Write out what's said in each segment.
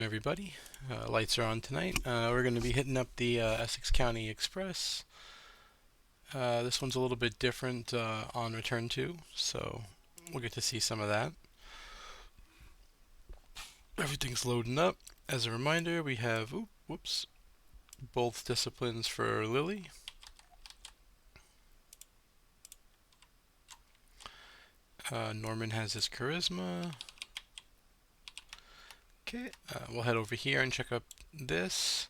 Everybody, lights are on tonight. We're going to be hitting up the Essex County Express. This one's a little bit different on return to, so we'll get to see some of that. Everything's loading up. As a reminder, we have both disciplines for Lily. Norman has his charisma. Okay, we'll head over here and check up this.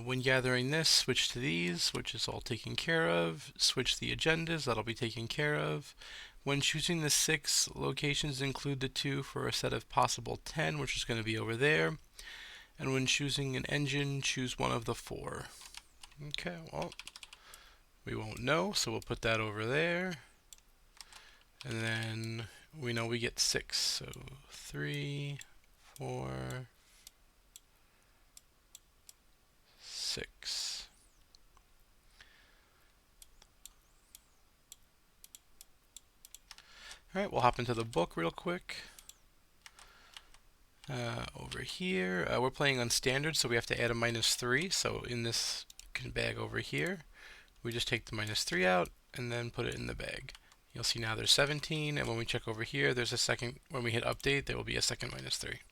When gathering this, switch to these, which is all taken care of. Switch the agendas, that'll be taken care of. When choosing the 6 locations, include the 2 for a set of possible 10, which is going to be over there. And when choosing an engine, choose one of the 4. Okay, well, we won't know, so we'll put that over there. And then we know we get 6, so 3, 4, 6. Alright, we'll hop into the book real quick. Over here, we're playing on standard, so we have to add a -3. So in this bag over here, we just take the -3 out and then put it in the bag. You'll see now there's 17, and when we check over here, there's a second. When we hit update, there will be a second -3.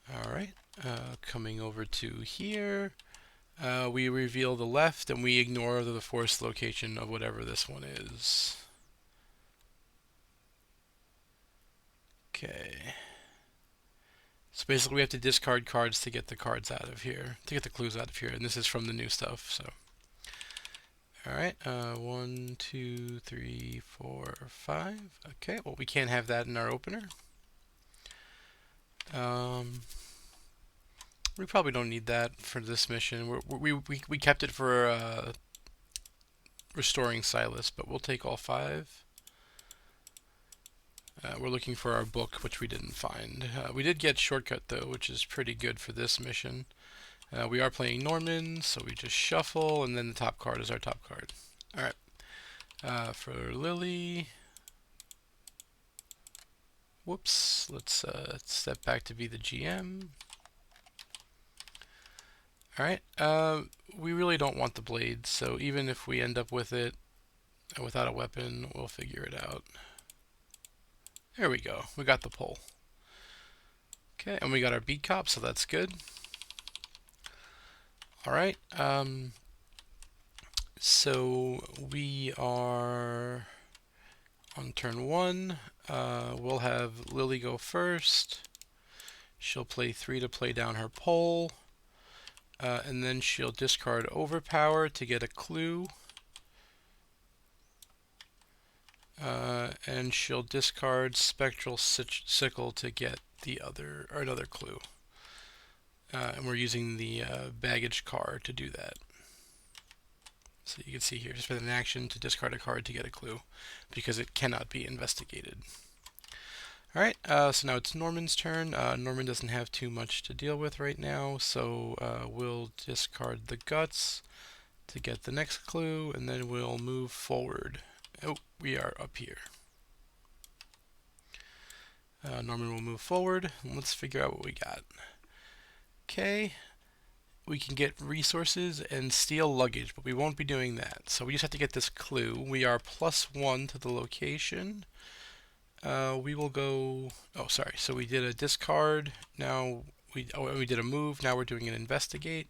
Alright, coming over to here, we reveal the left and we ignore the forced location of whatever this one is. Okay. So basically we have to discard cards to get the cards out of here, to get the clues out of here, and this is from the new stuff, so. Alright, 1, 2, 3, 4, 5. Okay, well we can't have that in our opener. We probably don't need that for this mission. We kept it for restoring Silas, but we'll take all 5. We're looking for our book, which we didn't find. We did get shortcut though, which is pretty good for this mission. We are playing Norman, so we just shuffle, and then the top card is our top card. Alright. For Lily... Whoops. Let's step back to be the GM. Alright. We really don't want the blade, so even if we end up with it without a weapon, we'll figure it out. There we go. We got the pole. Okay, and we got our beat cop, so that's good. Alright, so we are on turn 1. We'll have Lily go first. She'll play 3 to play down her pole. And then she'll discard Overpower to get a clue. And she'll discard Spectral Sickle to get another clue. And we're using the baggage card to do that. So you can see here, just with an action to discard a card to get a clue, because it cannot be investigated. Alright, so now it's Norman's turn. Norman doesn't have too much to deal with right now, so we'll discard the guts to get the next clue, and then we'll move forward. Oh, we are up here. Norman will move forward, and let's figure out what we got. Okay, we can get resources and steal luggage, but we won't be doing that. So we just have to get this clue. We are +1 to the location. We will go... Oh, sorry. So we did a discard. Now we did a move. Now we're doing an investigate.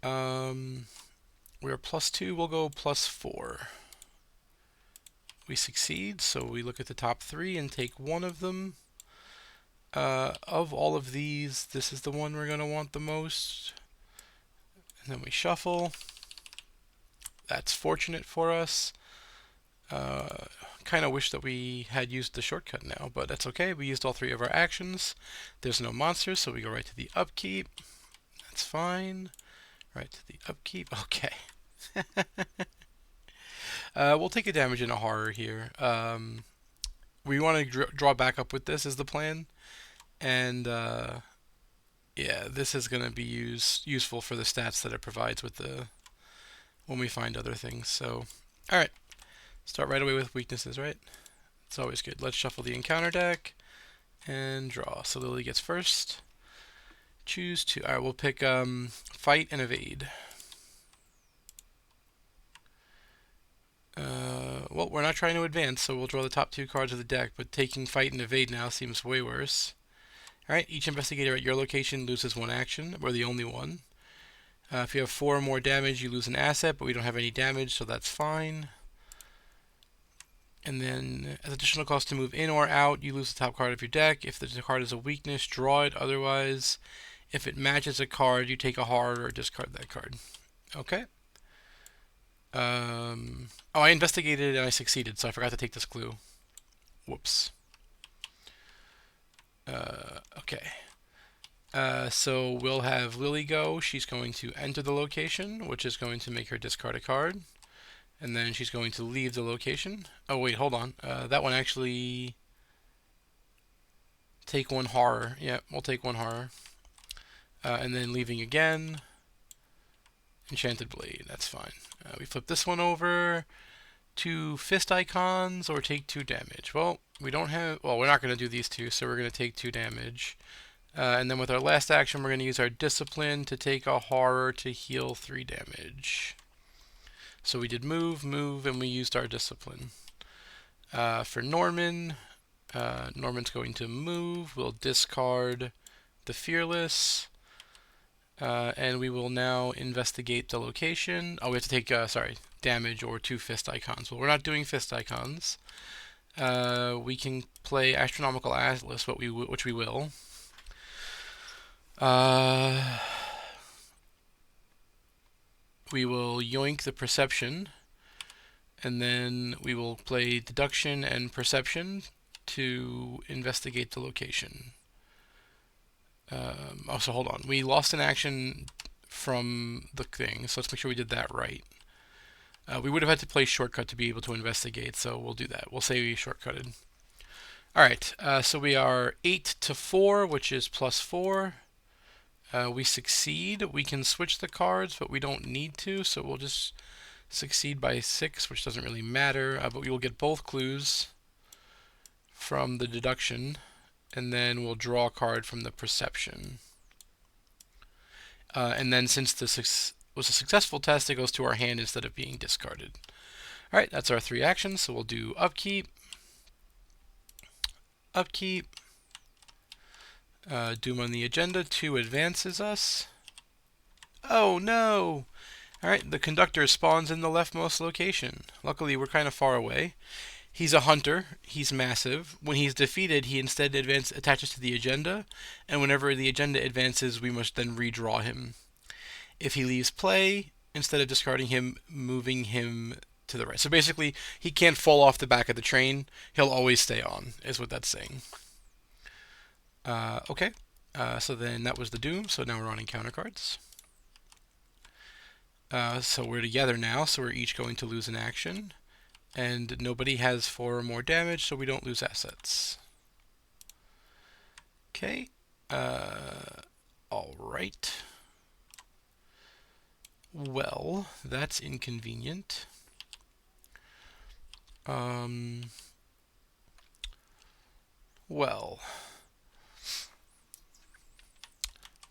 We're +2. We'll go +4. We succeed, so we look at the top 3 and take one of them. Of all of these, this is the one we're going to want the most. And then we shuffle. That's fortunate for us. Kind of wish that we had used the shortcut now, but that's okay. We used all 3 of our actions. There's no monsters, so we go right to the upkeep. That's fine. Right to the upkeep. Okay. We'll take a damage in a horror here. We want to draw back up with this is the plan. And yeah, this is going to be useful for the stats that it provides with when we find other things. So, alright. Start right away with weaknesses, right? It's always good. Let's shuffle the encounter deck. and draw. So Lily gets first. Choose two. All right, we'll pick fight and evade. Well, we're not trying to advance, so we'll draw the top two cards of the deck, but taking fight and evade now seems way worse. Alright, each investigator at your location loses one action. We're the only one. If you have 4 or more damage, you lose an asset, but we don't have any damage, so that's fine. And then, as additional cost to move in or out, you lose the top card of your deck. If the card is a weakness, draw it. Otherwise, if it matches a card, you take a horror or discard that card. Okay. Oh, I investigated and I succeeded, so I forgot to take this clue. Whoops. Okay. So we'll have Lily go. She's going to enter the location, which is going to make her discard a card. And then she's going to leave the location. Oh, wait, hold on. That one actually... Take one horror. Yeah, we'll take one horror. And then leaving again. Enchanted Blade, that's fine. We flip this one over. 2 fist icons or take 2 damage. Well, we don't have... Well, we're not going to do these two, so we're going to take 2 damage. And then with our last action, we're going to use our Discipline to take a horror to heal 3 damage. So we did move, and we used our Discipline. For Norman, Norman's going to move. We'll discard the Fearless. And we will now investigate the location. Oh, we have to take, damage or 2 fist icons. Well, we're not doing fist icons. We can play Astronomical Atlas, which we will. We will yoink the Perception, and then we will play Deduction and Perception to investigate the location. So hold on. We lost an action from the thing, so let's make sure we did that right. We would have had to play Shortcut to be able to investigate, so we'll do that. We'll say we shortcutted. Alright, so we are 8 to 4, which is +4. We succeed. We can switch the cards, but we don't need to, so we'll just succeed by 6, which doesn't really matter, but we will get both clues from the deduction, and then we'll draw a card from the perception. And then since this was a successful test, it goes to our hand instead of being discarded. Alright, that's our 3 actions, so we'll do upkeep, upkeep, Doom on the agenda, 2 advances us. Oh no! Alright, the conductor spawns in the leftmost location. Luckily, we're kind of far away. He's a hunter. He's massive. When he's defeated, he instead attaches to the agenda, and whenever the agenda advances, we must then redraw him. If he leaves play, instead of discarding him, moving him to the right. So basically, he can't fall off the back of the train. He'll always stay on, is what that's saying. Okay, so then that was the Doom, so now we're on encounter cards. So we're together now, so we're each going to lose an action. And nobody has 4 or more damage, so we don't lose assets. Okay. Alright. Well, that's inconvenient. Well.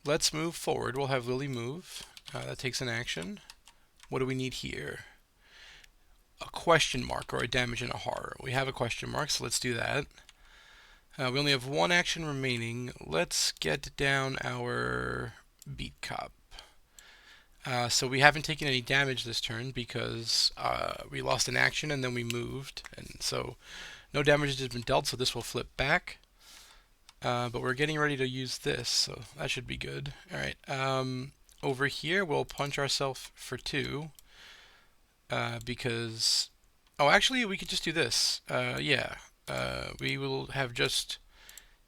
Let's move forward. We'll have Lily move. That takes an action. What do we need here? A question mark or a damage and a horror. We have a question mark, so let's do that. We only have 1 action remaining. Let's get down our Beat Cop. So we haven't taken any damage this turn because we lost an action and then we moved. And so no damage has been dealt, so this will flip back. But we're getting ready to use this, so that should be good. Alright, over here we'll punch ourselves for 2. Because... Oh, actually, we could just do this. Yeah. We will have just...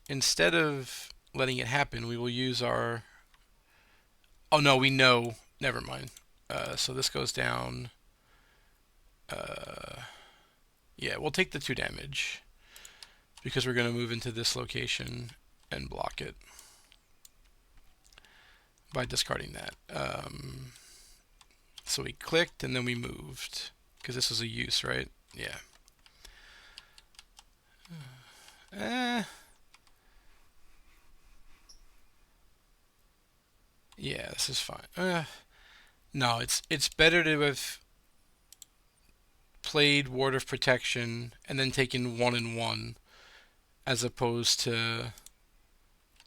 Instead of letting it happen, we will use our... Oh, no, we know. Never mind. So this goes down... Yeah, we'll take the 2 damage. Because we're going to move into this location and block it. By discarding that. So we clicked and then we moved. Because this was a use, right? Yeah. Yeah, this is fine. No, it's better to have played Ward of Protection and then taken 1 and 1 as opposed to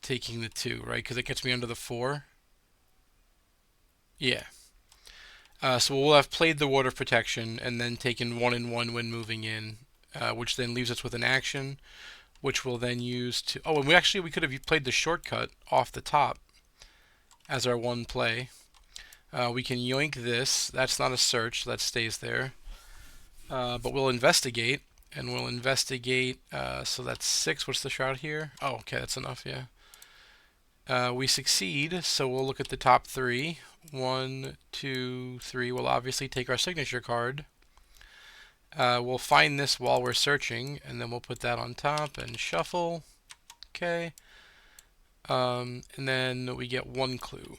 taking the 2, right? Because it gets me under the 4. Yeah. So we'll have played the Ward of Protection and then taken 1 and 1 when moving in, which then leaves us with an action, which we'll then use to. Oh, and we could have played the shortcut off the top as our one play. We can yoink this. That's not a search, so that stays there. But we'll investigate, and we'll investigate. So that's 6. What's the shroud here? Oh, okay, that's enough, yeah. We succeed, so we'll look at the top 3. 1, 2, 3. We'll obviously take our signature card. We'll find this while we're searching, and then we'll put that on top and shuffle. Okay. And then we get 1 clue.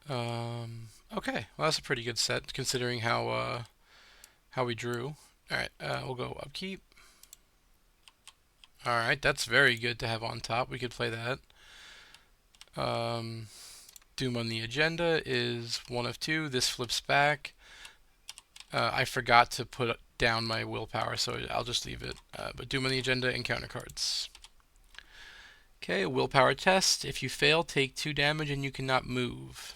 Okay, well that's a pretty good set considering how we drew. All right, we'll go upkeep. All right, that's very good to have on top. We could play that. Doom on the agenda is 1 of 2. This flips back. I forgot to put down my willpower, so I'll just leave it. But Doom on the agenda, encounter cards. Okay, willpower test. If you fail, take 2 damage and you cannot move.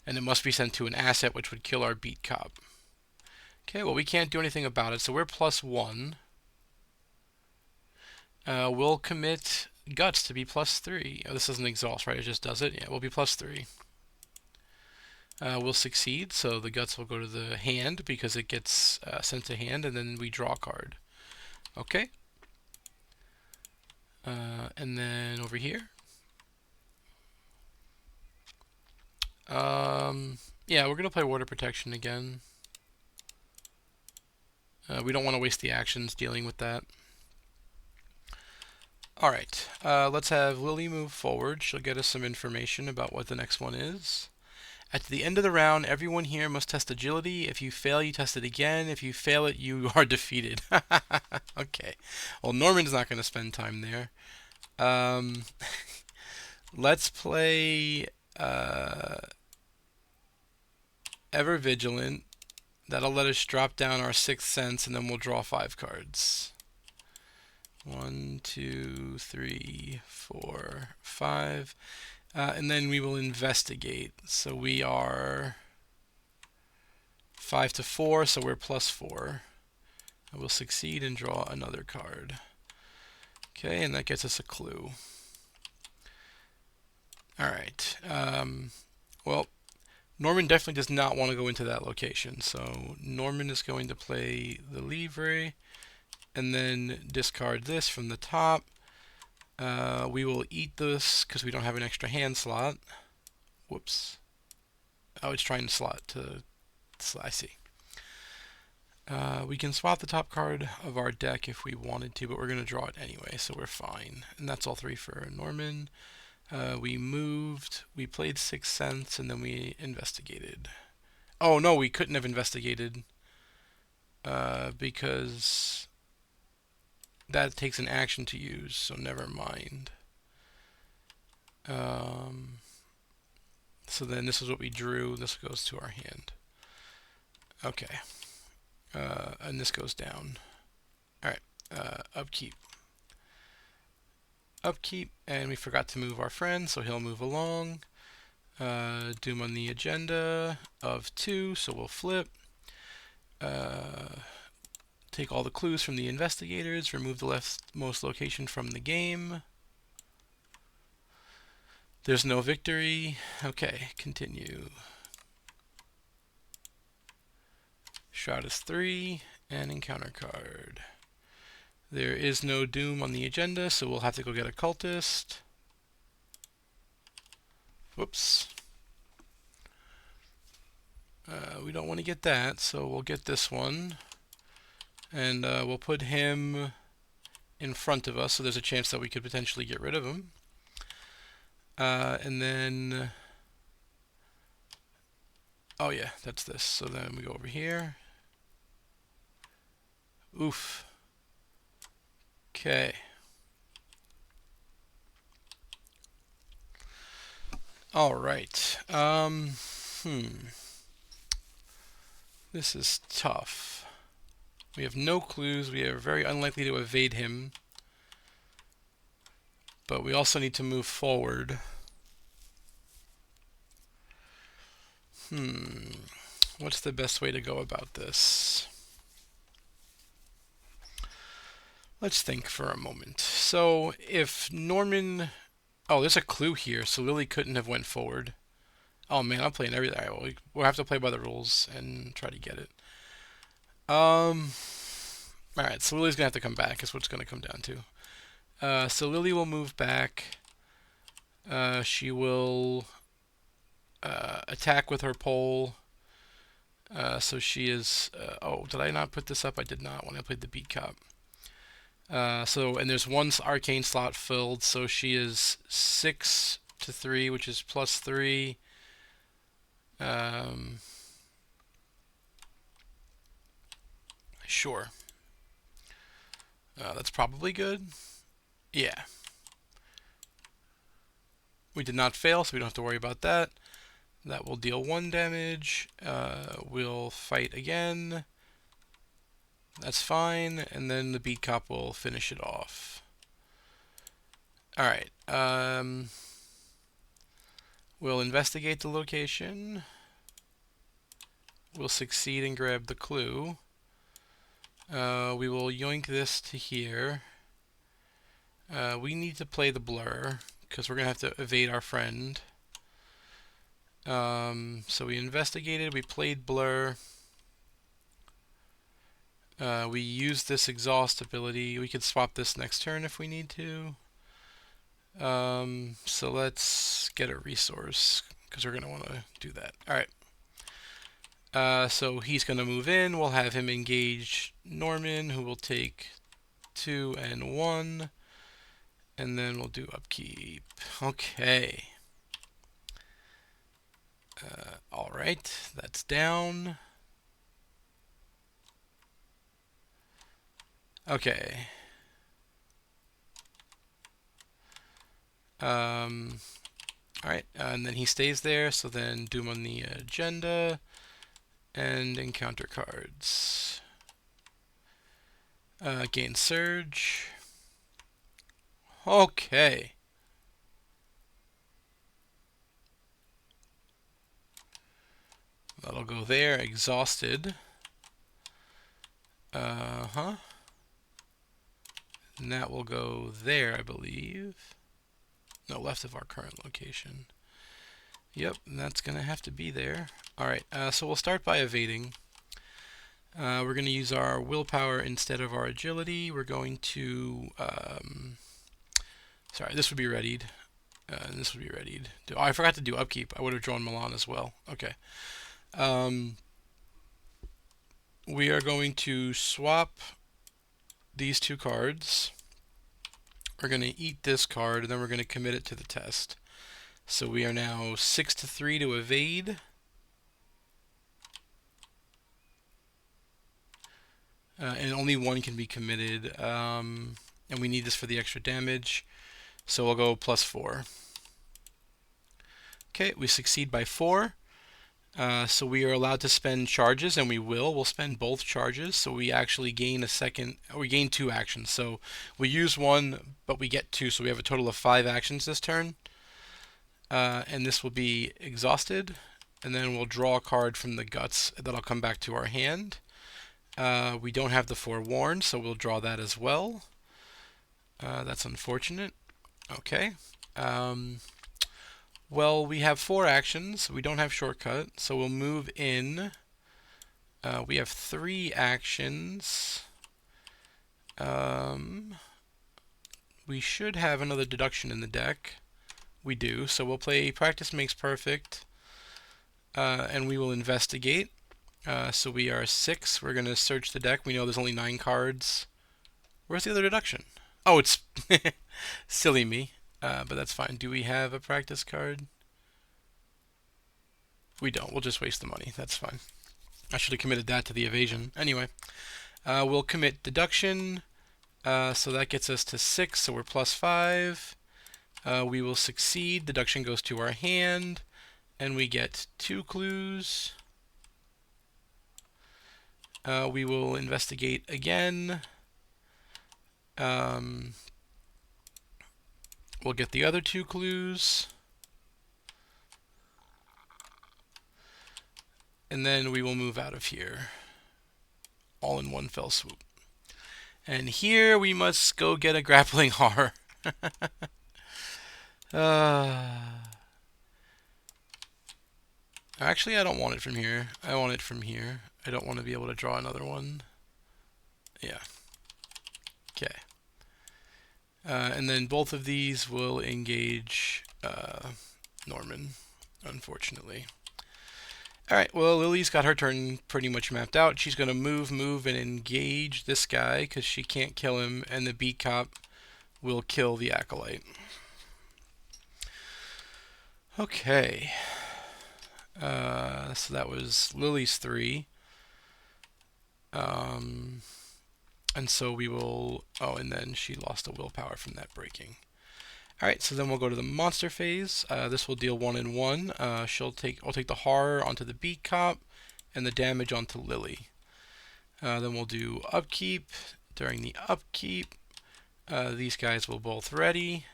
And it must be sent to an asset, which would kill our beat cop. Okay, well we can't do anything about it, so we're +1. We'll commit guts to be +3. Oh, this doesn't exhaust, right? It just does it. Yeah, we'll be +3. We'll succeed, so the guts will go to the hand because it gets sent to hand, and then we draw a card. Okay. And then over here. Yeah, we're going to play Water Protection again. We don't want to waste the actions dealing with that. Alright, let's have Lily move forward. She'll get us some information about what the next one is. At the end of the round, everyone here must test agility. If you fail, you test it again. If you fail it, you are defeated. Okay. Well, Norman's not going to spend time there. Let's play Ever Vigilant. That'll let us drop down our 6th sense, and then we'll draw 5 cards. 1, 2, 3, 4, 5. And then we will investigate. So we are 5 to 4, so we're +4. I will succeed and draw another card. Okay, and that gets us a clue. Alright. Well, Norman definitely does not want to go into that location. So Norman is going to play the Livre and then discard this from the top. We will eat this because we don't have an extra hand slot. Whoops. Oh, it's trying to slot to... I see. We can swap the top card of our deck if we wanted to, but we're going to draw it anyway, so we're fine. And that's all 3 for Norman. We moved, we played 6 cents, and then we investigated. Oh, no, we couldn't have investigated because that takes an action to use, so never mind. So then this is what we drew. This goes to our hand. Okay. And this goes down. Alright. Upkeep. Upkeep, and we forgot to move our friend, so he'll move along. Doom on the agenda of 2, so we'll flip. Take all the clues from the investigators, remove the leftmost location from the game. There's no victory. Okay, continue. Shroud is 3, and encounter card. There is no Doom on the agenda, so we'll have to go get a cultist. Whoops. We don't want to get that, so we'll get this one. And we'll put him in front of us, so there's a chance that we could potentially get rid of him. And then... oh yeah, that's this. So then we go over here. Oof. Okay. All right. This is tough. We have no clues. We are very unlikely to evade him. But we also need to move forward. What's the best way to go about this? Let's think for a moment. So if Norman... Oh, there's a clue here, so Lily couldn't have went forward. Oh man, I'm playing everything. All right, we'll have to play by the rules and try to get it. Alright, so Lily's gonna have to come back, is what it's gonna come down to. So Lily will move back. She will attack with her pole. So she is... oh, did I not put this up? I did not when I played the beat cop. And there's one arcane slot filled, so she is 6 to 3, which is plus 3. Sure. That's probably good. Yeah. We did not fail, so we don't have to worry about that. That will deal 1 damage. We'll fight again. That's fine, and then the beat cop will finish it off. Alright. We'll investigate the location. We'll succeed and grab the clue. We will yoink this to here. We need to play the blur, because we're going to have to evade our friend. So we investigated, we played blur. We used this exhaust ability. We could swap this next turn if we need to. So let's get a resource, because we're going to want to do that. Alright. So he's going to move in. We'll have him engage Norman, who will take 2 and 1. And then we'll do upkeep. Okay. Alright, that's down. Okay. Alright, and then he stays there, so then Doom on the agenda. And encounter cards. Gain Surge. Okay. That'll go there. Exhausted. And that will go there, I believe. No, left of our current location. Yep, and that's going to have to be there. Alright, so we'll start by evading. We're going to use our willpower instead of our agility. We're going to... sorry, this would be readied. And this would be readied. Oh, I forgot to do upkeep. I would have drawn Milan as well. Okay. We are going to swap these 2 cards. We're going to eat this card, and then we're going to commit it to the test. So we are now 6 to 3 to evade. And only 1 can be committed. And we need this for the extra damage. So we'll go plus 4. Okay, we succeed by 4. So we are allowed to spend charges, and we will. We'll spend both charges, so we actually gain a second. We gain 2 actions. So we use 1, but we get 2. So we have a total of 5 actions this turn. And this will be exhausted, and then we'll draw a card from the guts that'll come back to our hand. We don't have the forewarned, so we'll draw that as well. That's unfortunate. Okay. Well, we have 4 actions. We don't have shortcut, so we'll move in. We have 3 actions. We should have another deduction in the deck. We do, so we'll play Practice Makes Perfect, and we will investigate. So we are 6. We're going to search the deck. We know there's only 9 cards. Where's the other deduction? Oh, it's silly me, but that's fine. Do we have a practice card? We don't. We'll just waste the money. That's fine. I should have committed that to the evasion. Anyway, we'll commit deduction. So that gets us to 6, so we're plus 5. We will succeed. Deduction goes to our hand, and we get 2 clues. We will investigate again. We'll get the other 2 clues. And then we will move out of here. All in one fell swoop. And here we must go get a grappling horror. Actually, I don't want it from here. I want it from here. I don't want to be able to draw another one. Yeah. Okay. And then both of these will engage Norman, unfortunately. Alright, well, Lily's got her turn pretty much mapped out. She's going to move, and engage this guy because she can't kill him, and the beat cop will kill the acolyte. Okay. So that was Lily's 3. And so we will... Oh, and then she lost a willpower from that breaking. Alright, so then we'll go to the monster phase. This will deal 1 and 1. I'll take the horror onto the beat cop, and the damage onto Lily. Then we'll do upkeep. During the upkeep, these guys will both ready.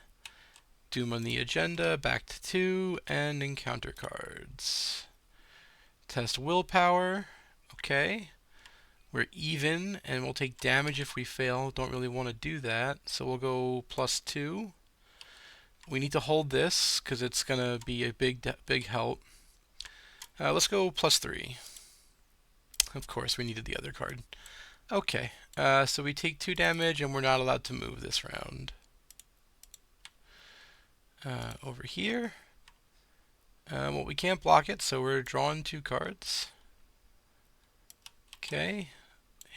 Doom on the agenda, back to 2, and encounter cards. Test willpower. Okay. We're even, and we'll take damage if we fail. Don't really want to do that, so we'll go +2. We need to hold this because it's going to be a big help. Let's go +3. Of course, we needed the other card. Okay, so we take 2 damage, and we're not allowed to move this round. Over here. Well, we can't block it, so we're drawing 2 cards. Okay,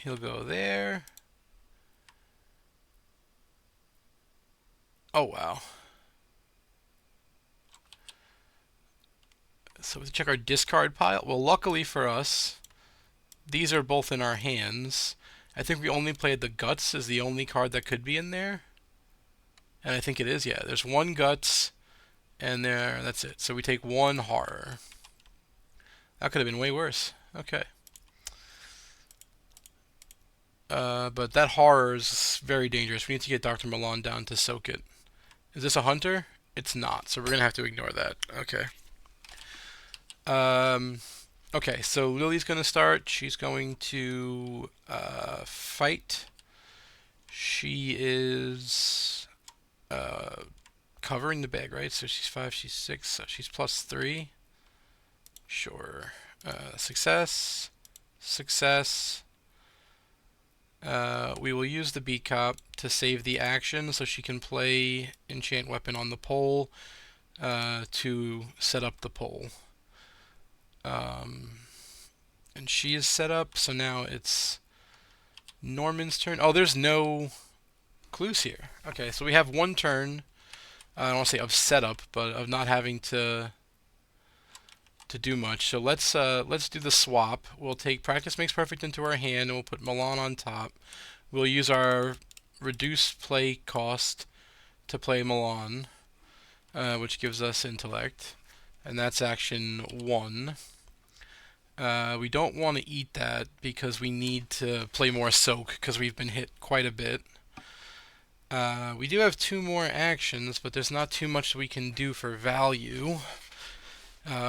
he'll go there. Oh, wow. So we check our discard pile. Well, luckily for us, these are both in our hands. I think we only played the Guts as the only card that could be in there. And I think it is, yeah. There's 1 Guts, and that's it. So we take 1 horror. That could have been way worse. Okay. But that horror is very dangerous. We need to get Dr. Milan down to soak it. Is this a hunter? It's not, so we're going to have to ignore that. Okay. Okay, so Lily's going to start. She's going to fight. She is covering the bag, right? So she's 5, she's 6, so she's +3. Sure. Success. Success. We will use the beat cop to save the action so she can play enchant weapon on the pole to set up the pole. And she is set up, so now it's Norman's turn. Oh, there's no clues here. Okay, so we have 1 turn. I don't want to say of setup, but of not having to do much. So let's do the swap. We'll take Practice Makes Perfect into our hand, and we'll put Milan on top. We'll use our reduced play cost to play Milan, which gives us intellect, and that's action 1. We don't want to eat that because we need to play more soak because we've been hit quite a bit. We do have 2 more actions, but there's not too much we can do for value.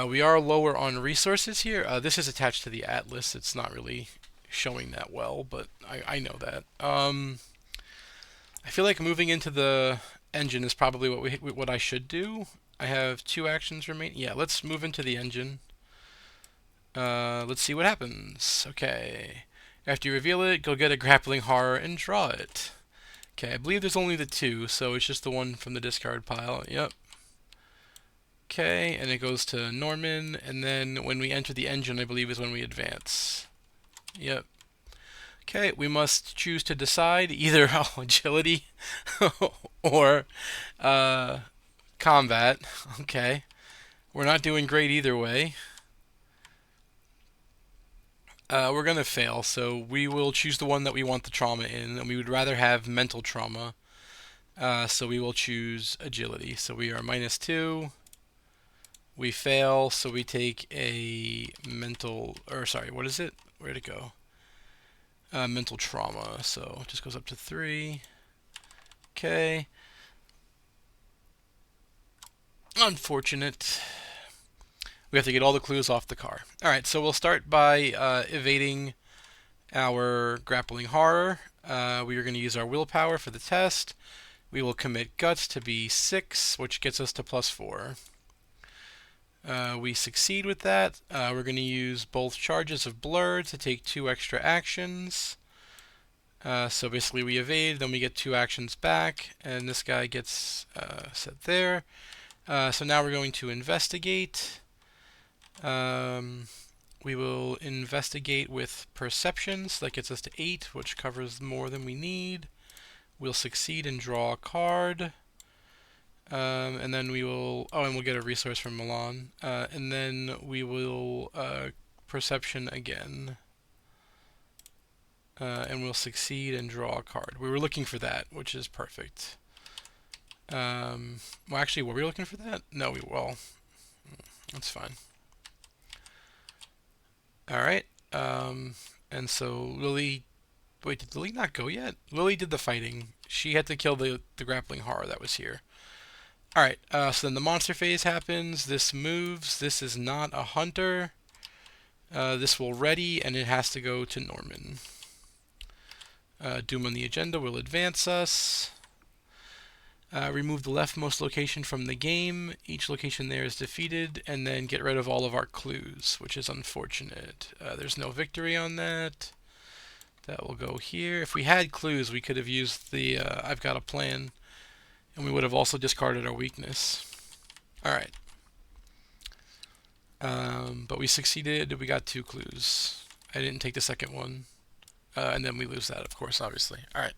We are lower on resources here. This is attached to the atlas. It's not really showing that well, but I know that. I feel like moving into the engine is probably what I should do. I have 2 actions remaining. Yeah, let's move into the engine. Let's see what happens. Okay. After you reveal it, go get a grappling horror and draw it. Okay, I believe there's only the 2, so it's just the one from the discard pile. Yep. Okay, and it goes to Norman, and then when we enter the engine, I believe is when we advance. Yep. Okay, we must choose to decide either agility or combat. Okay. We're not doing great either way. We're going to fail, so we will choose the one that we want the trauma in, and we would rather have mental trauma. So we will choose agility. So we are -2. We fail, so we take a mental, or sorry, what is it? Where'd it go? Mental trauma. So it just goes up to 3. Okay. Unfortunate. We have to get all the clues off the car. Alright, so we'll start by evading our grappling horror. We are going to use our willpower for the test. We will commit guts to be 6, which gets us to +4. We succeed with that. We're going to use both charges of blur to take 2 extra actions. So basically we evade, then we get 2 actions back, and this guy gets set there. So now we're going to investigate. We will investigate with perception, so that gets us to 8, which covers more than we need. We'll succeed and draw a card. And then we will, and we'll get a resource from Milan. And then we will perception again. And we'll succeed and draw a card. We were looking for that, which is perfect. Well, actually, were we looking for that? No, that's fine. Alright, and so Lily, wait, did Lily not go yet? Lily did the fighting. She had to kill the grappling horror that was here. Alright, so then the monster phase happens. This moves. This is not a hunter. This will ready, and it has to go to Norman. Doom on the agenda will advance us. Remove the leftmost location from the game. Each location there is defeated, and then get rid of all of our clues, which is unfortunate. There's no victory on that. That will go here. If we had clues, we could have used the I've got a plan, and we would have also discarded our weakness. Alright. But we succeeded. We got 2 clues. I didn't take the second one. And then we lose that, of course, obviously. Alright.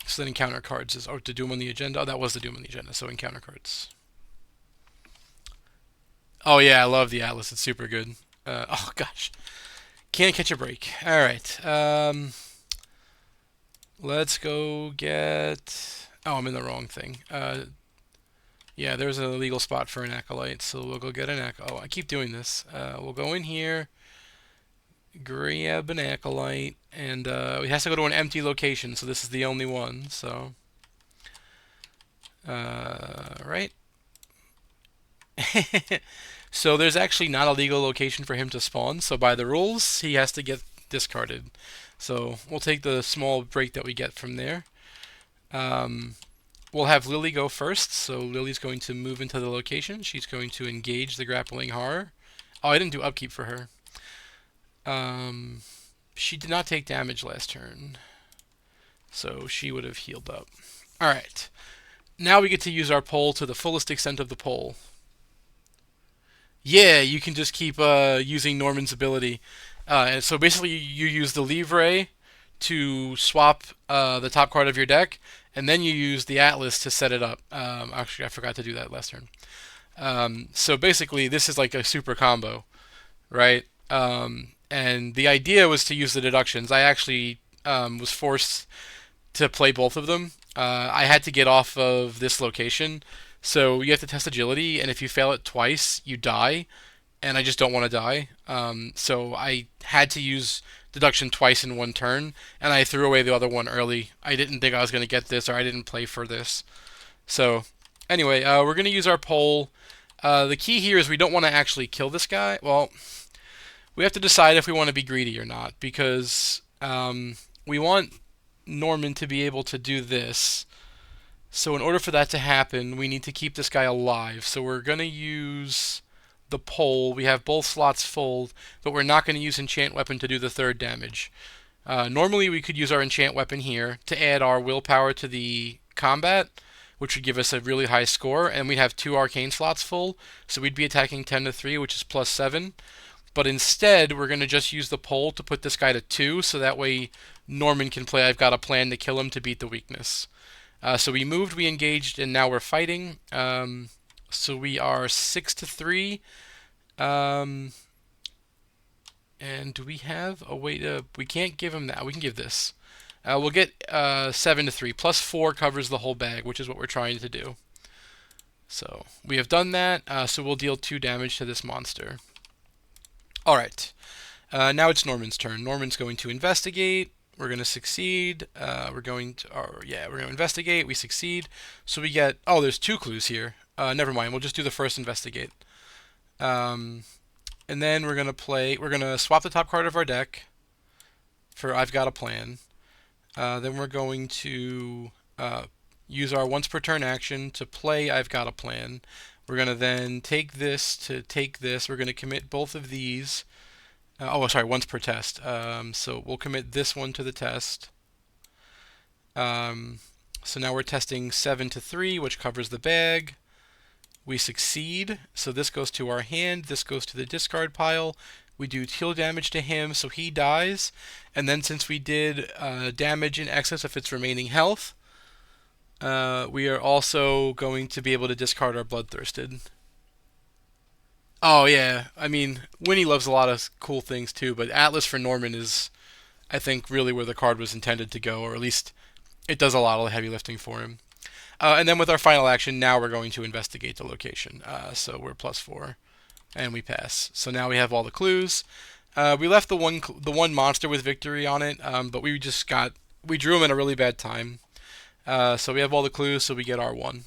So then encounter cards is, to Doom on the agenda. Oh, that was the Doom on the agenda, so encounter cards. Oh yeah, I love the Atlas. It's super good. Oh gosh. Can't catch a break. Alright. Let's go get... Oh, I'm in the wrong thing. Yeah, there's an illegal spot for an Acolyte, so we'll go get an Acolyte. Oh, I keep doing this. We'll go in here, grab an Acolyte, and it has to go to an empty location, so this is the only one, so... right? So there's actually not a legal location for him to spawn, so by the rules, he has to get discarded. So we'll take the small break that we get from there. We'll have Lily go first, so Lily's going to move into the location. She's going to engage the grappling horror. Oh, I didn't do upkeep for her. She did not take damage last turn, so she would have healed up. Alright, now we get to use our pole to the fullest extent of the pole. Yeah, you can just keep using Norman's ability. And so basically you use the Livre to swap the top card of your deck, and then you use the Atlas to set it up. Actually, I forgot to do that last turn. So basically, this is like a super combo, right? And the idea was to use the deductions. I actually was forced to play both of them. I had to get off of this location, so you have to test agility, and if you fail it twice, you die, and I just don't want to die. So I had to use deduction twice in one turn, and I threw away the other one early. I didn't think I was going to get this, or I didn't play for this. So anyway, we're going to use our pole. The key here is we don't want to actually kill this guy. Well, we have to decide if we want to be greedy or not, because we want Norman to be able to do this. So in order for that to happen, we need to keep this guy alive. So we're going to use the pole. We have both slots full, but we're not going to use enchant weapon to do the 3rd damage. Normally we could use our enchant weapon here to add our willpower to the combat, which would give us a really high score, and we'd have 2 arcane slots full, so we'd be attacking 10 to 3, which is +7. But instead, we're going to just use the pole to put this guy to 2, so that way Norman can play I've got a plan to kill him to beat the weakness. So we moved, we engaged, and now we're fighting. So we are 6 to 3. And do we have a way to... We can't give him that. We can give this. We'll get 7 to 3. Plus 4 covers the whole bag, which is what we're trying to do. So we have done that, so we'll deal 2 damage to this monster. Alright, now it's Norman's turn. Norman's going to investigate. We're going to succeed. We're going to investigate. We succeed. So we get, oh, there's 2 clues here. Never mind, we'll just do the first investigate. And then we're going to swap the top card of our deck for I've Got a Plan. Then we're going to use our once per turn action to play I've Got a Plan. We're going to then take this to take this. We're going to commit both of these. Once per test. So we'll commit this one to the test. So now we're testing 7 to 3, which covers the bag. We succeed, so this goes to our hand, this goes to the discard pile. We do heal damage to him, so he dies. And then since we did damage in excess of its remaining health, we are also going to be able to discard our Bloodthirsted. Oh yeah, I mean, Winnie loves a lot of cool things too, but Atlas for Norman is, I think, really where the card was intended to go, or at least it does a lot of the heavy lifting for him. And then with our final action, now we're going to investigate the location. So we're plus 4, and we pass. So now we have all the clues. We left the one monster with victory on it, but we drew him in a really bad time. So we have all the clues, so we get our 1.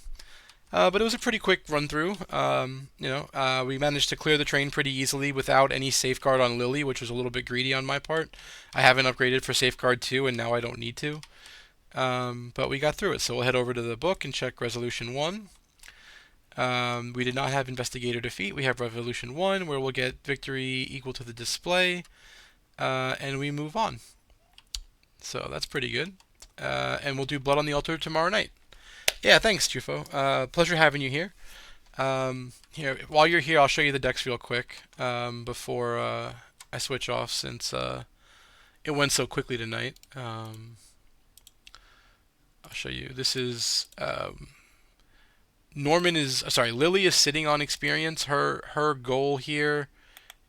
But it was a pretty quick run through. We managed to clear the train pretty easily without any safeguard on Lily, which was a little bit greedy on my part. I haven't upgraded for safeguard 2, and now I don't need to. But we got through it, so we'll head over to the book and check Resolution 1. We did not have Investigator defeat. We have Resolution 1, where we'll get victory equal to the display, and we move on. So that's pretty good. And we'll do Blood on the Altar tomorrow night. Yeah, thanks, Jufo. Pleasure having you here. While you're here, I'll show you the decks real quick before I switch off, since it went so quickly tonight. I'll show you. This is Lily is sitting on experience. Her goal here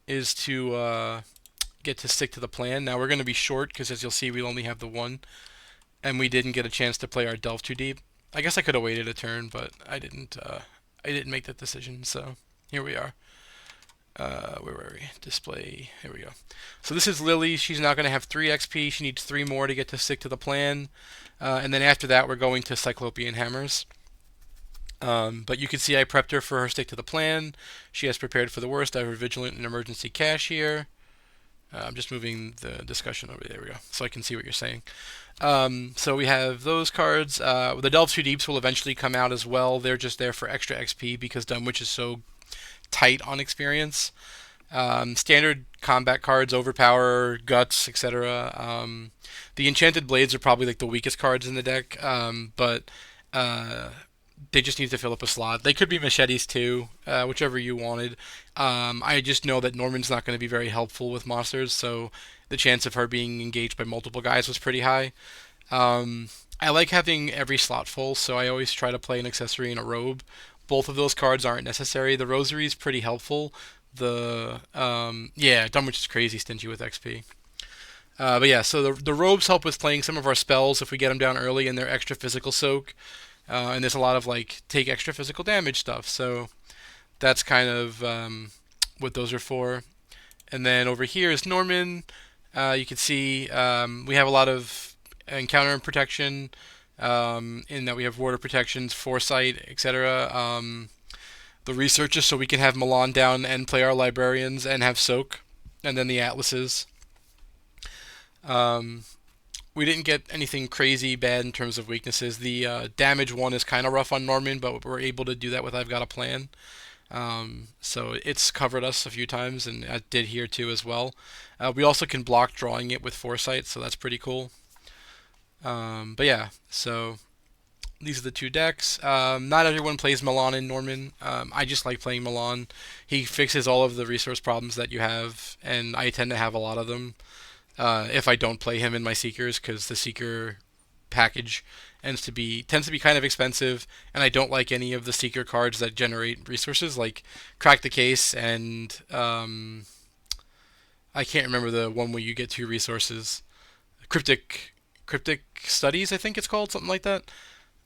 is to get to stick to the plan. Now we're going to be short because, as you'll see, we only have the 1, and we didn't get a chance to play our Delve too deep. I guess I could have waited a turn, but I didn't. I didn't make that decision. So here we are. Where were we? Display. Here we go. So this is Lily. She's now going to have 3 XP. She needs 3 more to get to stick to the plan. And then after that, we're going to Cyclopean Hammers. But you can see I prepped her for her stick to the plan. She has prepared for the worst. I have her Vigilant and Emergency Cash here. I'm just moving the discussion over. There we go, so I can see what you're saying. So we have those cards. The Delve 2 Deeps will eventually come out as well. They're just there for extra XP because Dunwich is so tight on experience. Standard combat cards, Overpower, Guts, etc. The Enchanted Blades are probably like the weakest cards in the deck, but they just need to fill up a slot. They could be Machetes too, whichever you wanted. I just know that Norman's not going to be very helpful with monsters, so the chance of her being engaged by multiple guys was pretty high. I like having every slot full, so I always try to play an accessory and a robe. Both of those cards aren't necessary. The Rosary is pretty helpful. Dunwich is crazy stingy with XP. But yeah, so the robes help with playing some of our spells if we get them down early, and they're extra physical soak. And there's a lot of like take extra physical damage stuff, so that's kind of what those are for. And then over here is Norman. You can see we have a lot of encounter and protection, in that we have water protections, foresight, etc. The researchers, so we can have Milan down and play our librarians and have soak, and then the atlases. We didn't get anything crazy bad in terms of weaknesses. The damage 1 is kind of rough on Norman, but we're able to do that with I've Got a Plan. So it's covered us a few times, and it did here too as well. We also can block drawing it with Foresight, so that's pretty cool. But yeah, so these are the 2 decks. Not everyone plays Milan and Norman. I just like playing Milan. He fixes all of the resource problems that you have, and I tend to have a lot of them. If I don't play him in my Seekers, because the Seeker package tends to be kind of expensive, and I don't like any of the Seeker cards that generate resources, like Crack the Case and I can't remember the one where you get 2 resources. Cryptic Cryptic Studies, I think it's called, something like that.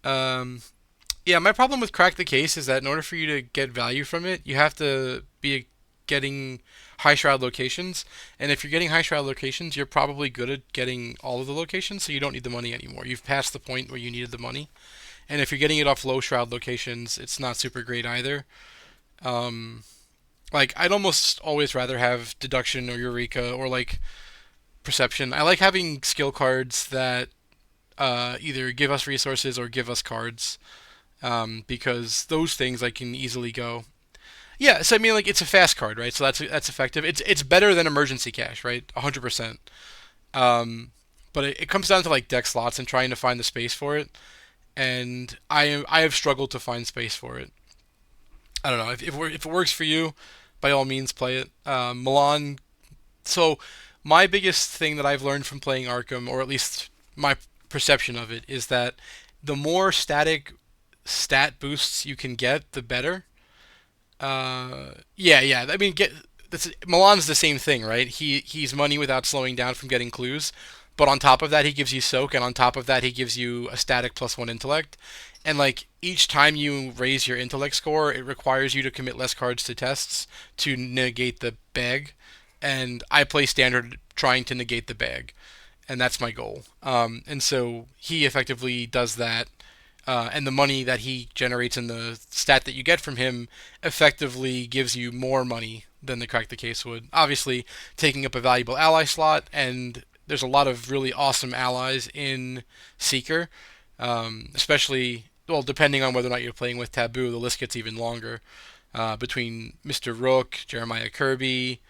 Um, yeah, my problem with Crack the Case is that in order for you to get value from it, you have to be getting high shroud locations. And if you're getting high shroud locations, you're probably good at getting all of the locations, so you don't need the money anymore. You've passed the point where you needed the money. And if you're getting it off low shroud locations, it's not super great either. Um, like I'd almost always rather have deduction or eureka or like perception. I like having skill cards that either give us resources or give us cards, because those things I can easily go. Yeah, so I mean, like it's a fast card, right? So that's effective. It's better than emergency cash, right? 100%. But it comes down to like deck slots and trying to find the space for it, and I have struggled to find space for it. I don't know if it works for you, by all means play it. Milan. So my biggest thing that I've learned from playing Arkham, or at least my perception of it, is that the more static stat boosts you can get, the better. Yeah, yeah. I mean, Milan's the same thing, right? He's money without slowing down from getting clues, but on top of that, he gives you soak, and on top of that, he gives you a static +1 intellect. And like each time you raise your intellect score, it requires you to commit less cards to tests to negate the bag. And I play standard trying to negate the bag, and that's my goal. And so he effectively does that, and the money that he generates in the stat that you get from him effectively gives you more money than the Crack the Case would. Obviously, taking up a valuable ally slot, and there's a lot of really awesome allies in Seeker, especially, well, depending on whether or not you're playing with Taboo, the list gets even longer. Between Mr. Rook, Jeremiah Kirby,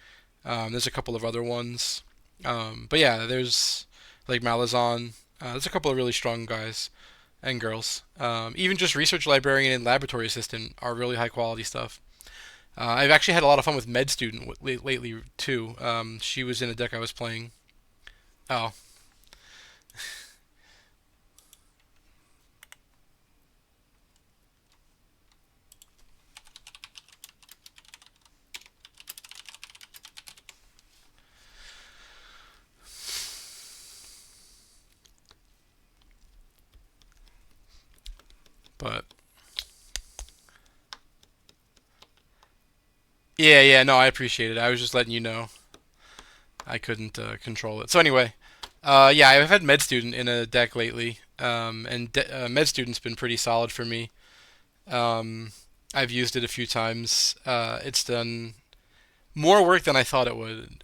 there's a couple of other ones. But yeah, there's like Malazan. There's a couple of really strong guys and girls. Even just research librarian and laboratory assistant are really high quality stuff. I've actually had a lot of fun with med student lately too. She was in a deck I was playing. Oh, but yeah, yeah, no, I appreciate it. I was just letting you know I couldn't control it. So anyway, yeah, I've had med student in a deck lately, and med student's been pretty solid for me. Um, I've used it a few times. It's done more work than I thought it would.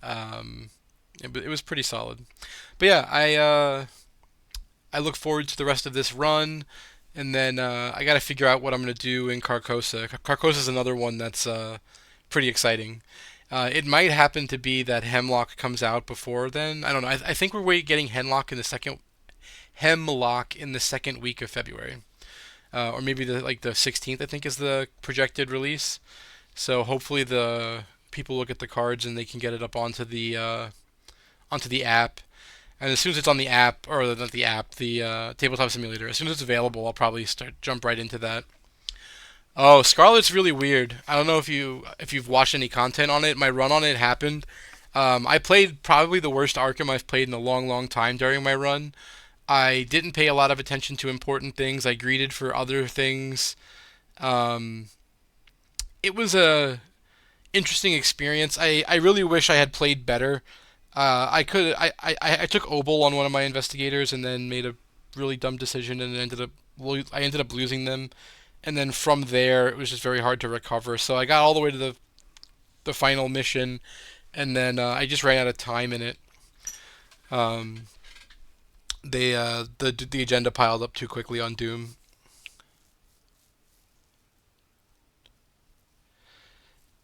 It was pretty solid. But yeah, I look forward to the rest of this run, and then I got to figure out what I'm gonna do in Carcosa. Carcosa is another one that's pretty exciting. It might happen to be that Hemlock comes out before then. I don't know. I think we're getting Hemlock in the second week of February, or maybe the 16th. I think is the projected release. So hopefully the people look at the cards and they can get it up onto the app. And as soon as it's on the app, or not the app, the tabletop simulator, as soon as it's available, I'll probably jump right into that. Oh, Scarlet's really weird. I don't know if you've watched any content on it. My run on it happened. I played probably the worst Arkham I've played in a long, long time during my run. I didn't pay a lot of attention to important things. I greeted for other things. Um, it was a interesting experience. I really wish I had played better. I took Obel on one of my investigators and then made a really dumb decision and I ended up losing them. And then from there, it was just very hard to recover. So I got all the way to the final mission, and then I just ran out of time in it. Um, the agenda piled up too quickly on Doom.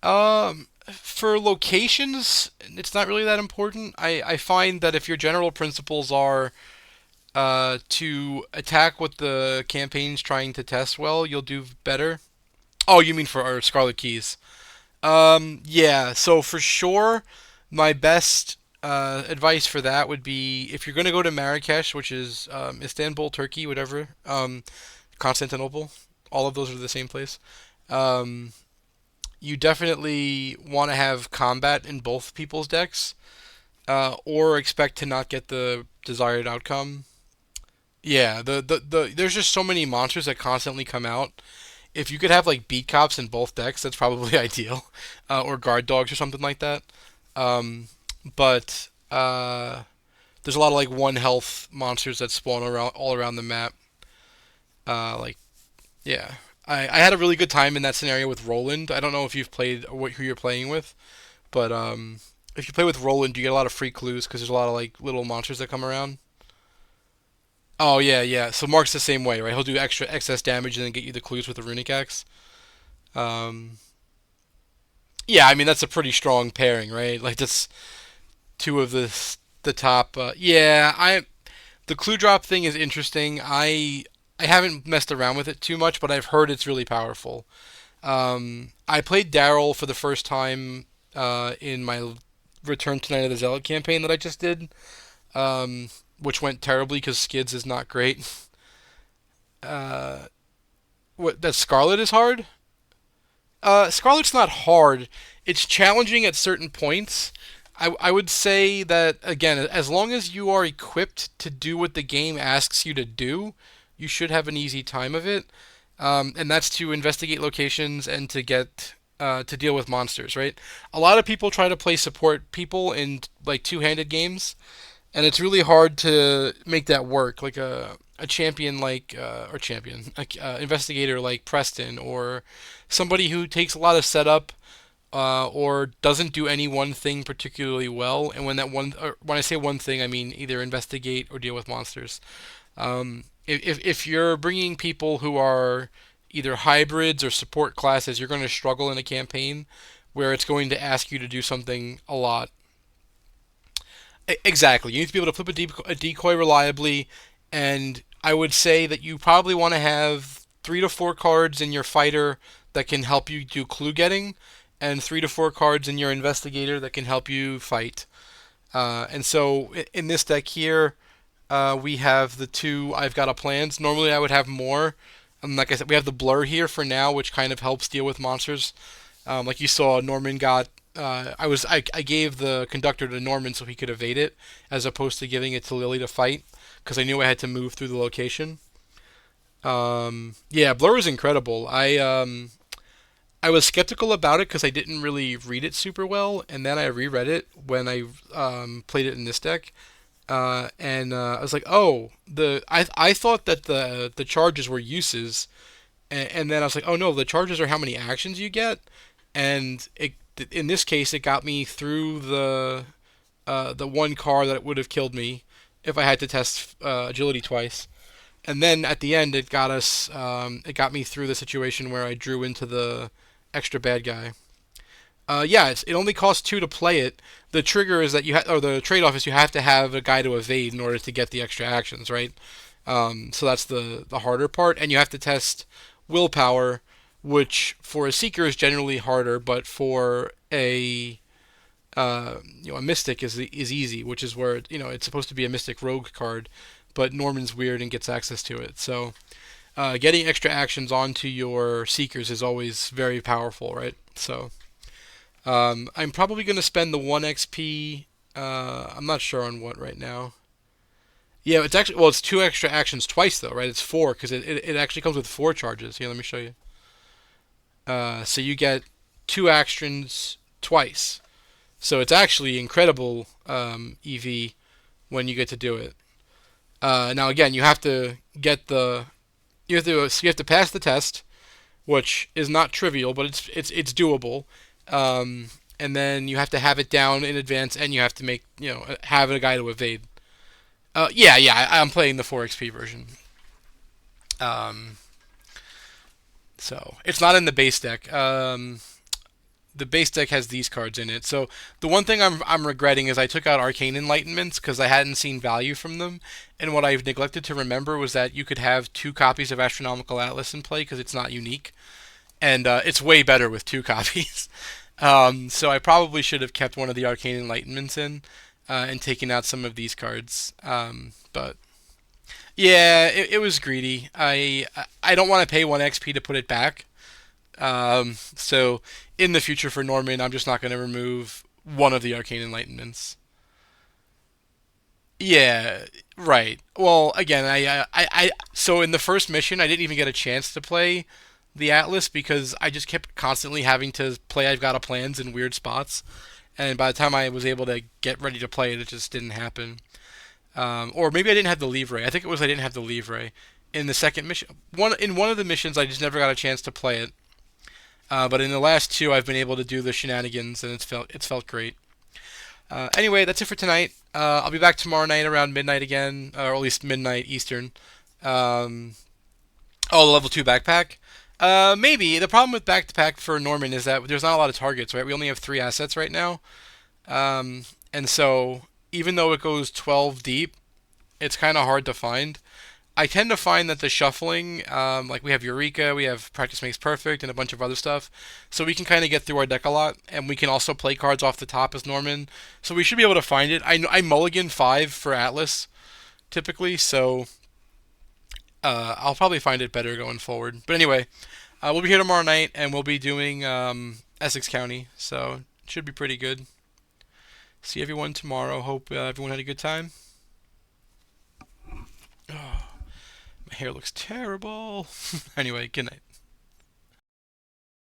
For locations, it's not really that important. I find that if your general principles are to attack what the campaign's trying to test well, you'll do better. Oh, you mean for our Scarlet Keys? Yeah. So for sure, my best advice for that would be if you're going to go to Marrakesh, which is Istanbul, Turkey, whatever, Constantinople. All of those are the same place. Um, you definitely want to have combat in both people's decks, or expect to not get the desired outcome. Yeah, there's just so many monsters that constantly come out. If you could have like beat cops in both decks, that's probably ideal, or guard dogs or something like that. Um, but there's a lot of like one health monsters that spawn around all around the map. Like yeah, I had a really good time in that scenario with Roland. I don't know if you've played or who you're playing with, but if you play with Roland, you get a lot of free clues because there's a lot of like little monsters that come around. Oh yeah, yeah. So Mark's the same way, right? He'll do extra excess damage and then get you the clues with the runic axe. Um, yeah, I mean that's a pretty strong pairing, right? Like that's two of the top. Yeah, I the clue drop thing is interesting. I haven't messed around with it too much, but I've heard it's really powerful. I played Daryl for the first time in my Return to Night of the Zealot campaign that I just did, um, which went terribly because Skids is not great. Uh, what that Scarlet is hard? Scarlet's not hard. It's challenging at certain points. I would say that again, as long as you are equipped to do what the game asks you to do, you should have an easy time of it. And that's to investigate locations and to get to deal with monsters. Right? A lot of people try to play support people in like two-handed games, and it's really hard to make that work. Like a champion like or champion like investigator like Preston or somebody who takes a lot of setup or doesn't do any one thing particularly well. And when that one, or when I say one thing, I mean either investigate or deal with monsters. If you're bringing people who are either hybrids or support classes, you're going to struggle in a campaign where it's going to ask you to do something a lot. Exactly. You need to be able to flip a decoy reliably, and I would say that you probably want to have 3 to 4 cards in your fighter that can help you do clue getting, and 3 to 4 cards in your investigator that can help you fight. And so in this deck here, we have the two I've got a plans. Normally I would have more. Like I said, we have the blur here for now, which kind of helps deal with monsters. Like you saw, Norman got. I gave the conductor to Norman so he could evade it, as opposed to giving it to Lily to fight, because I knew I had to move through the location. Yeah, Blur is incredible. I was skeptical about it because I didn't really read it super well, and then I reread it when I played it in this deck, and I was like, oh, I thought that the charges were uses, and then I was like, oh no, the charges are how many actions you get, and in this case it got me through the one car that would have killed me if I had to test agility twice, and then at the end it got me through the situation where I drew into the extra bad guy. Yeah, it only costs 2 to play it. The trigger is that or the trade-off is you have to have a guy to evade in order to get the extra actions, right? So that's the harder part, and you have to test willpower, which for a seeker is generally harder, but for a mystic is easy, which is where it's supposed to be a mystic rogue card, but Norman's weird and gets access to it. So getting extra actions onto your seekers is always very powerful, right? So I'm probably going to spend the 1 XP. I'm not sure on what right now. Yeah, it's actually, well, it's 2 extra actions twice, though, right? It's 4, because it actually comes with 4 charges. Here, let me show you. So you get 2 actions twice. So it's actually incredible EV when you get to do it. Now, again, you have to get you have to pass the test, which is not trivial, but it's doable. And then you have to have it down in advance, and you have to have a guy to evade. Yeah, yeah, I'm playing the 4 XP version. Um, so it's not in the base deck. The base deck has these cards in it. So the one thing I'm regretting is I took out Arcane Enlightenments because I hadn't seen value from them, and what I've neglected to remember was that you could have 2 copies of Astronomical Atlas in play because it's not unique, and it's way better with 2 copies. So I probably should have kept one of the Arcane Enlightenments in and taken out some of these cards. But yeah, it was greedy. I don't want to pay 1 XP to put it back. So in the future for Norman, I'm just not going to remove one of the Arcane Enlightenments. Yeah, Right. Well, again, so in the first mission, I didn't even get a chance to play the Atlas because I just kept constantly having to play I've Got a Plans in weird spots, and by the time I was able to get ready to play it, it just didn't happen. Or maybe I didn't have the livre. I think it was I didn't have the livre in the second mission. One of the missions, I just never got a chance to play it. But in the last two, I've been able to do the shenanigans, and it's felt great. Anyway, that's it for tonight. I'll be back tomorrow night around midnight again, or at least midnight Eastern. Um, oh, the level 2 backpack. Maybe the problem with backpack for Norman is that there's not a lot of targets, right? We only have 3 assets right now, and so even though it goes 12 deep, it's kind of hard to find. I tend to find that the shuffling, like we have Eureka, we have Practice Makes Perfect, and a bunch of other stuff, so we can kind of get through our deck a lot, and we can also play cards off the top as Norman, so we should be able to find it. I mulligan 5 for Atlas typically, so I'll probably find it better going forward. But anyway, we'll be here tomorrow night, and we'll be doing Essex County, so it should be pretty good. See everyone tomorrow. Hope everyone had a good time. Oh, my hair looks terrible. Anyway, good night.